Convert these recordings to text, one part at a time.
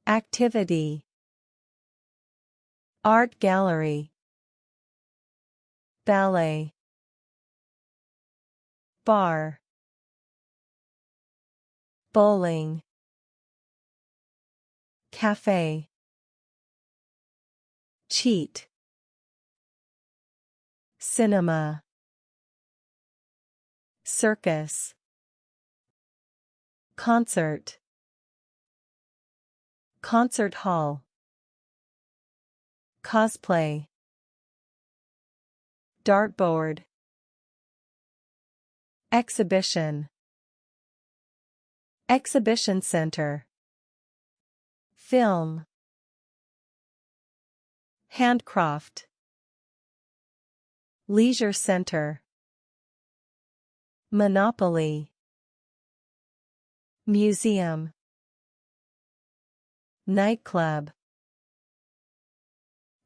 Activity. Art gallery. Ballet. Bar. Bowling. Cafe. Cheat. Cinema. Circus. Concert. Concert hall. Cosplay. Dartboard. Exhibition. Exhibition center. Film. Handcraft. Leisure center. Monopoly. Museum. Nightclub.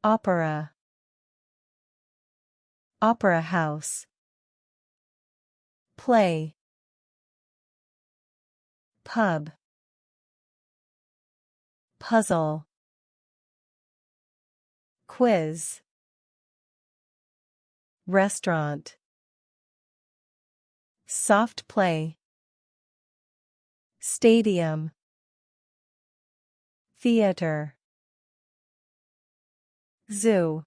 Opera. Opera house. Play. Pub. Puzzle. Quiz. Restaurant. Soft play. Stadium. Theater. Zoo.